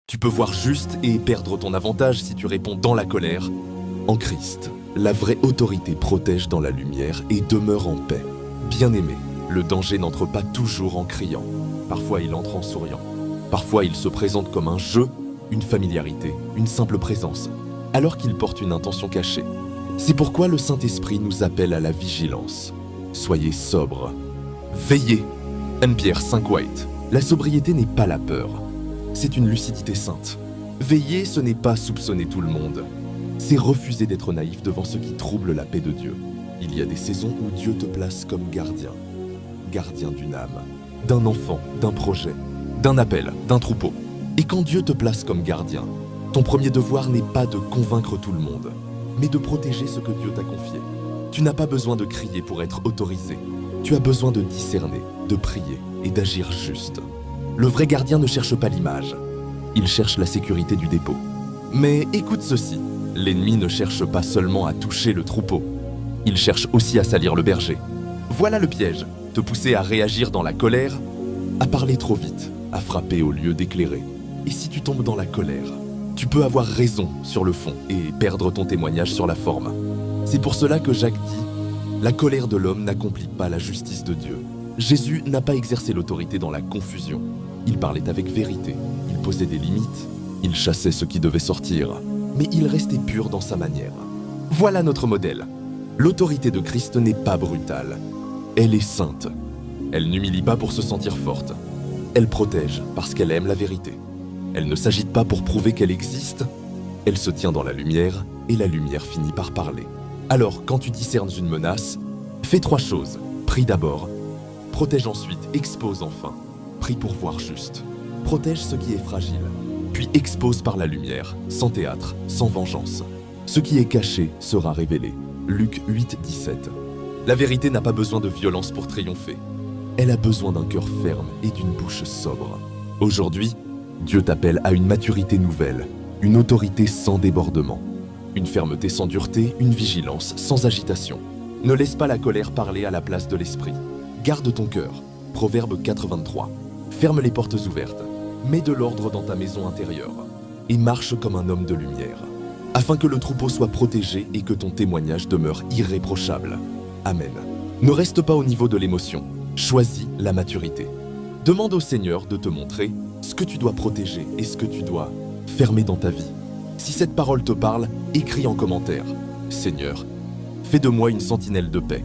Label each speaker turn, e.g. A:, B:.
A: Tu peux voir juste et perdre ton avantage si tu réponds dans la colère. En Christ, la vraie autorité protège dans la lumière et demeure en paix. Bien-aimé, le danger n'entre pas toujours en criant. Parfois il entre en souriant. Parfois il se présente comme un jeu, une familiarité, une simple présence, alors qu'il porte une intention cachée. C'est pourquoi le Saint-Esprit nous appelle à la vigilance. Soyez sobres. Veillez. Pierre 5 White. La sobriété n'est pas la peur. C'est une lucidité sainte. Veiller, ce n'est pas soupçonner tout le monde. C'est refuser d'être naïf devant ce qui trouble la paix de Dieu. Il y a des saisons où Dieu te place comme gardien. Gardien d'une âme, d'un enfant, d'un projet, d'un appel, d'un troupeau. Et quand Dieu te place comme gardien, ton premier devoir n'est pas de convaincre tout le monde, mais de protéger ce que Dieu t'a confié. Tu n'as pas besoin de crier pour être autorisé. Tu as besoin de discerner, de prier et d'agir juste. Le vrai gardien ne cherche pas l'image. Il cherche la sécurité du dépôt. Mais écoute ceci, l'ennemi ne cherche pas seulement à toucher le troupeau. Il cherche aussi à salir le berger. Voilà le piège, te pousser à réagir dans la colère, à parler trop vite, à frapper au lieu d'éclairer. Et si tu tombes dans la colère, tu peux avoir raison sur le fond et perdre ton témoignage sur la forme. C'est pour cela que Jacques dit « La colère de l'homme n'accomplit pas la justice de Dieu ». Jésus n'a pas exercé l'autorité dans la confusion. Il parlait avec vérité, il posait des limites, il chassait ce qui devait sortir, mais il restait pur dans sa manière. Voilà notre modèle. L'autorité de Christ n'est pas brutale. Elle est sainte. Elle n'humilie pas pour se sentir forte. Elle protège parce qu'elle aime la vérité. Elle ne s'agite pas pour prouver qu'elle existe. Elle se tient dans la lumière et la lumière finit par parler. Alors, quand tu discernes une menace, fais 3 choses. Prie d'abord. Protège ensuite, expose enfin. Prie pour voir juste. Protège ce qui est fragile. Puis expose par la lumière, sans théâtre, sans vengeance. Ce qui est caché sera révélé. Luc 8, 17. La vérité n'a pas besoin de violence pour triompher. Elle a besoin d'un cœur ferme et d'une bouche sobre. Aujourd'hui, Dieu t'appelle à une maturité nouvelle, une autorité sans débordement, une fermeté sans dureté, une vigilance sans agitation. Ne laisse pas la colère parler à la place de l'esprit. Garde ton cœur. Proverbe 4,23. Ferme les portes ouvertes. Mets de l'ordre dans ta maison intérieure. Et marche comme un homme de lumière. Afin que le troupeau soit protégé et que ton témoignage demeure irréprochable. Amen. Ne reste pas au niveau de l'émotion. Choisis la maturité. Demande au Seigneur de te montrer ce que tu dois protéger et ce que tu dois fermer dans ta vie. Si cette parole te parle, écris en commentaire. Seigneur, fais de moi une sentinelle de paix.